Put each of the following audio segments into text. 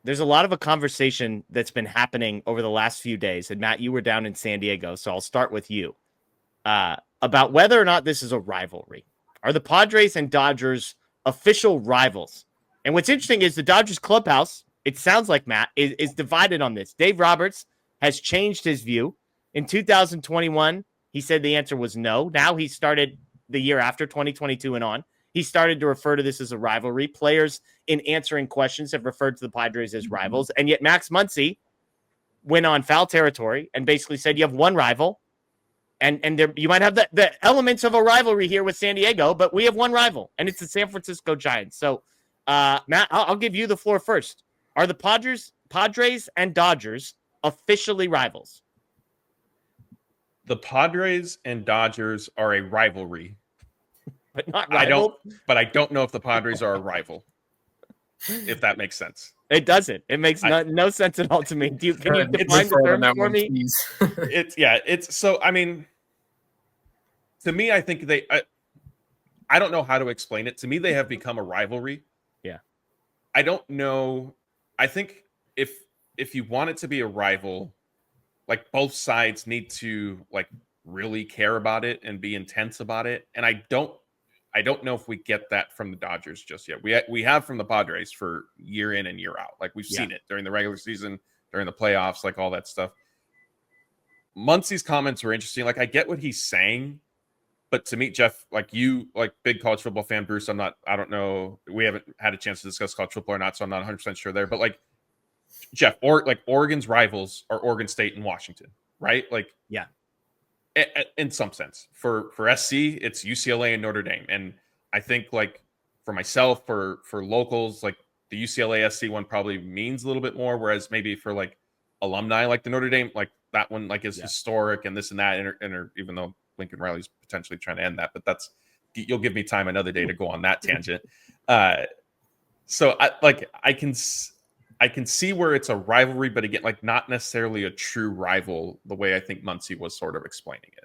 there's a lot of a conversation that's been happening over the last few days. And Matt, you were down in San Diego, so I'll start with you about whether or not this is a rivalry. Are the Padres and Dodgers official rivals? And what's interesting is the Dodgers clubhouse, it sounds like, Matt, is divided on this. Dave Roberts has changed his view. In 2021, he said the answer was no. Now he started the year after 2022 and on. He started to refer to this as a rivalry. Players in answering questions have referred to the Padres as rivals. And yet Max Muncy went on foul territory and basically said you have one rival. And there, you might have the elements of a rivalry here with San Diego, but we have one rival, and it's the San Francisco Giants. So, Matt, I'll give you the floor first. Are the Padres and Dodgers officially rivals? The Padres and Dodgers are a rivalry, but not rival. I don't know if the Padres are a rival. If that makes sense. It doesn't. It makes no sense at all to me. Can you define the term for me? It's so, I mean, to me, I think I don't know how to explain it. To me, they have become a rivalry. Yeah. I don't know. I think if you want it to be a rival, like both sides need to like really care about it and be intense about it. And I don't know if we get that from the Dodgers just yet. We have from the Padres for year in and year out. Like we've seen it during the regular season, during the playoffs, like all that stuff. Muncy's comments were interesting. Like I get what he's saying, but to me, Jeff, like you, like big college football fan, Bruce, I don't know. We haven't had a chance to discuss college football or not, so I'm not 100% sure there. But like Jeff, Oregon's rivals are Oregon State and Washington, right? Like, yeah. In some sense, for SC, it's UCLA and Notre Dame, and I think like for myself, for locals, like the UCLA SC one probably means a little bit more, whereas maybe for like alumni, like the Notre Dame, like that one, like is historic and this and that, and even though Lincoln Riley's potentially trying to end that, but you'll give me time another day to go on that tangent. So I can see where it's a rivalry, but again, like not necessarily a true rival the way I think Muncy was sort of explaining it.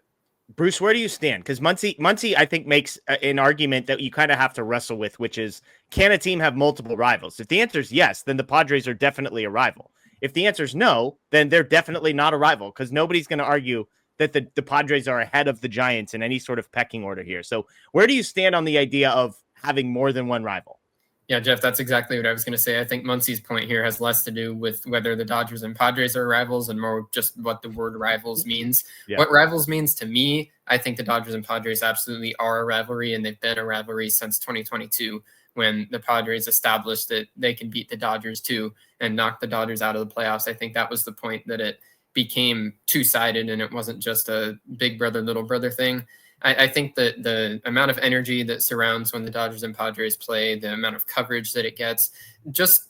Bruce, where do you stand? Because Muncy, I think, makes an argument that you kind of have to wrestle with, which is, can a team have multiple rivals? If the answer is yes, then the Padres are definitely a rival. If the answer is no, then they're definitely not a rival, because nobody's going to argue that the Padres are ahead of the Giants in any sort of pecking order here. So where do you stand on the idea of having more than one rival? Yeah, Jeff, that's exactly what I was going to say. I think Muncy's point here has less to do with whether the Dodgers and Padres are rivals and more just what the word rivals means. Yeah. What rivals means to me, I think the Dodgers and Padres absolutely are a rivalry, and they've been a rivalry since 2022 when the Padres established that they can beat the Dodgers too and knock the Dodgers out of the playoffs. I think that was the point that it became two-sided and it wasn't just a big brother, little brother thing. I think that the amount of energy that surrounds when the Dodgers and Padres play, the amount of coverage that it gets,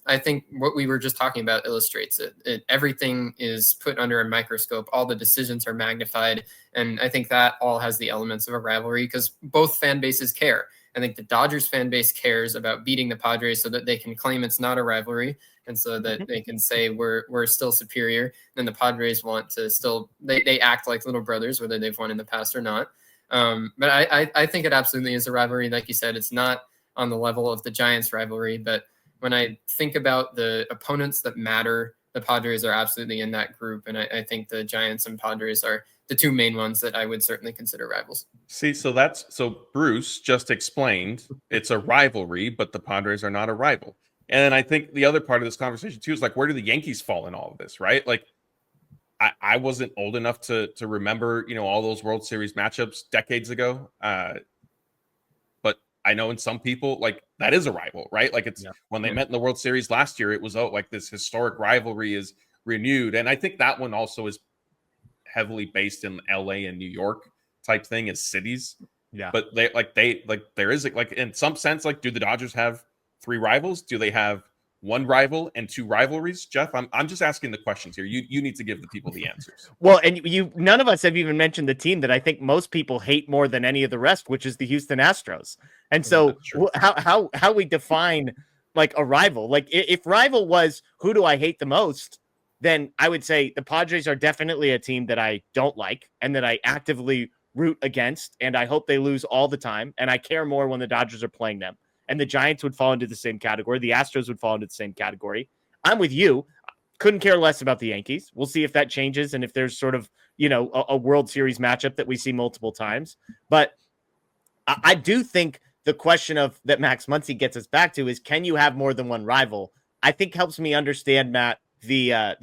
I think what we were just talking about illustrates it. Everything is put under a microscope. All the decisions are magnified. And I think that all has the elements of a rivalry because both fan bases care. I think the Dodgers fan base cares about beating the Padres so that they can claim it's not a rivalry and so that they can say we're still superior. And the Padres want to still, they act like little brothers, whether they've won in the past or not. But I think it absolutely is a rivalry. Like you said, it's not on the level of the Giants rivalry. But when I think about the opponents that matter, the Padres are absolutely in that group. And I think the Giants and Padres are the two main ones that I would certainly consider rivals. See, so Bruce just explained it's a rivalry, but the Padres are not a rival. And I think the other part of this conversation too is like, where do the Yankees fall in all of this, right? Like, I wasn't old enough to remember, all those World Series matchups decades ago. But I know in some people, like, that is a rival, right? Like, it's when they met in the World Series last year, it was, like, this historic rivalry is renewed. And I think that one also is heavily based in LA and New York type thing as cities. Yeah. But there is, like, in some sense, like, do the Dodgers have three rivals? Do they have one rival and two rivalries? Jeff, I'm just asking the questions here. You need to give the people the answers. Well, and none of us have even mentioned the team that I think most people hate more than any of the rest, which is the Houston Astros. And so how we define like a rival, like if rival was who do I hate the most, then I would say the Padres are definitely a team that I don't like and that I actively root against. And I hope they lose all the time. And I care more when the Dodgers are playing them. And the Giants would fall into the same category. The Astros would fall into the same category. I'm with you. Couldn't care less about the Yankees. We'll see if that changes and if there's sort of, a World Series matchup that we see multiple times. But I do think the question of that Max Muncy gets us back to is, can you have more than one rival? I think helps me understand, Matt, the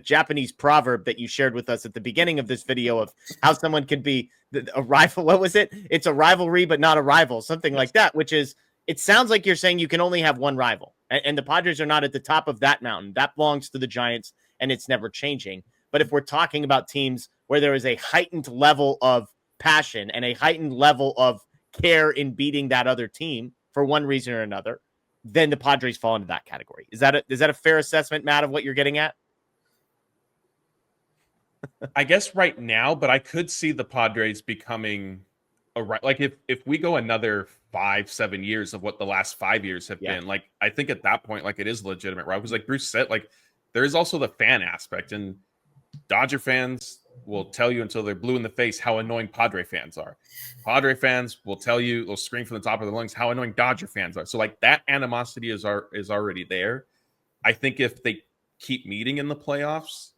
Japanese proverb that you shared with us at the beginning of this video of how someone could be a rival. What was it? It's a rivalry, but not a rival, something like that, which is, it sounds like you're saying you can only have one rival, and the Padres are not at the top of that mountain. That belongs to the Giants, and it's never changing. But if we're talking about teams where there is a heightened level of passion and a heightened level of care in beating that other team for one reason or another, then the Padres fall into that category. Is that a fair assessment, Matt, of what you're getting at? I guess right now, but I could see the Padres becoming like if we go another 5-7 years of what the last 5 years have been, like I think at that point, like it is legitimate, right? Because like Bruce said, like there is also the fan aspect, and Dodger fans will tell you until they're blue in the face how annoying Padre fans are. Padre fans will tell you, they'll scream from the top of their lungs how annoying Dodger fans are. So like that animosity is already there. I think if they keep meeting in the playoffs,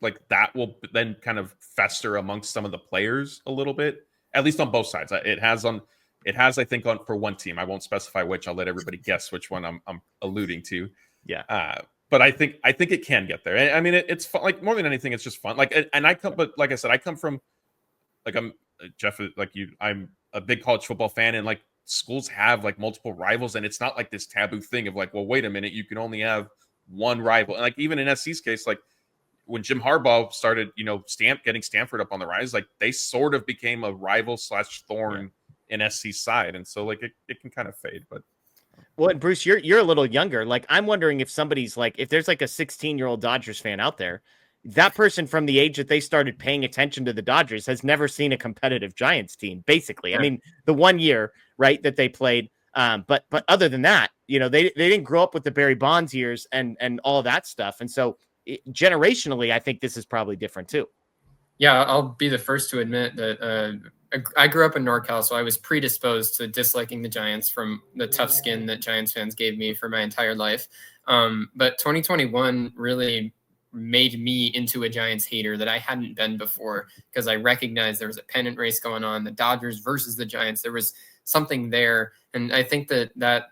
like that will then kind of fester amongst some of the players a little bit, at least on both sides. It has, I think, on for one team. I won't specify which. I'll let everybody guess which one I'm alluding to. Yeah. But I think it can get there. I mean, it's fun. Like more than anything, it's just fun. Like, and but like I said, I come from, like I'm Jeff, like you. I'm a big college football fan, and like schools have like multiple rivals, and it's not like this taboo thing of like, well, wait a minute, you can only have one rival. And like even in SC's case, like when Jim Harbaugh started, getting Stanford up on the rise, like they sort of became a rival / thorn in SC's side, and so like it can kind of fade, but. Well, and Bruce, you're a little younger. Like, I'm wondering if somebody's like, if there's like a 16-year-old Dodgers fan out there, that person from the age that they started paying attention to the Dodgers has never seen a competitive Giants team, basically. Sure. I mean, the 1 year, right, that they played. But other than that, they didn't grow up with the Barry Bonds years and all that stuff. And so generationally, I think this is probably different too. Yeah, I'll be the first to admit that I grew up in NorCal, so I was predisposed to disliking the Giants from the tough skin that Giants fans gave me for my entire life. But 2021 really made me into a Giants hater that I hadn't been before, because I recognized there was a pennant race going on, the Dodgers versus the Giants. There was something there. And I think that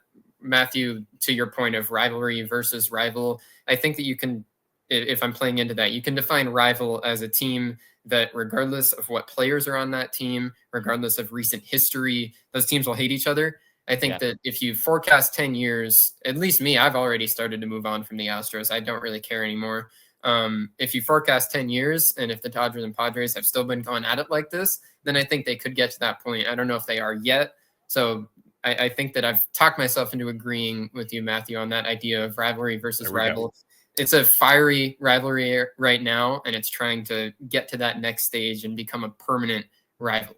Matthew, to your point of rivalry versus rival, I think that you can, if I'm playing into that, you can define rival as a team that regardless of what players are on that team, regardless of recent history, those teams will hate each other. I think that if you forecast 10 years, at least me, I've already started to move on from the Astros. I don't really care anymore. If you forecast 10 years and if the Dodgers and Padres have still been going at it like this, then I think they could get to that point. I don't know if they are yet. So I think that I've talked myself into agreeing with you, Matthew, on that idea of rivalry versus rival. It's a fiery rivalry right now, and it's trying to get to that next stage and become a permanent rival.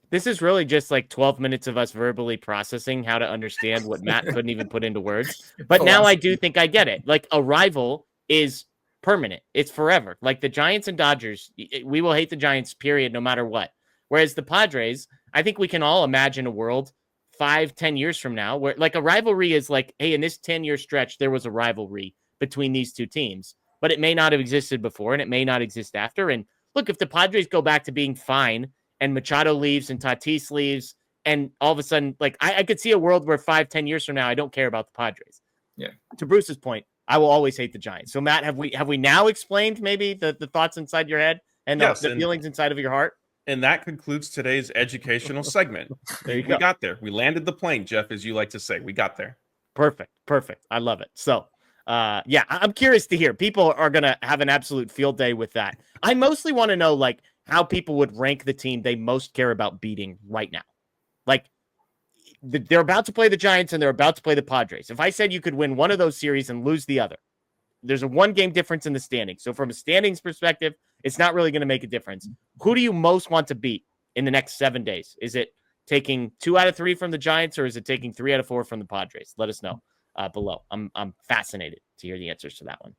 This is really just like 12 minutes of us verbally processing how to understand what Matt couldn't even put into words. But now I do think I get it. Like, a rival is permanent. It's forever. Like the Giants and Dodgers, we will hate the Giants, period, no matter what. Whereas the Padres, I think we can all imagine a world 5-10 years from now where like a rivalry is like, hey, in this 10-year stretch, there was a rivalry between these two teams, but it may not have existed before and it may not exist after. And look, if the Padres go back to being fine and Machado leaves and Tatis leaves, and all of a sudden, like I could see a world where 5-10 years from now, I don't care about the Padres. Yeah. To Bruce's point, I will always hate the Giants. So Matt, have we now explained maybe the thoughts inside your head and the feelings inside of your heart? And that concludes today's educational segment. There you go. We got there. We landed the plane, Jeff, as you like to say. We got there. Perfect. I love it. So I'm curious to hear. People are going to have an absolute field day with that. I mostly want to know like how people would rank the team they most care about beating right now. Like they're about to play the Giants and they're about to play the Padres. If I said you could win one of those series and lose the other, there's a 1-game difference in the standings. So from a standings perspective, it's not really going to make a difference. Who do you most want to beat in the next 7 days? Is it taking 2 out of 3 from the Giants, or is it taking 3 out of 4 from the Padres? Let us know below. I'm fascinated to hear the answers to that one.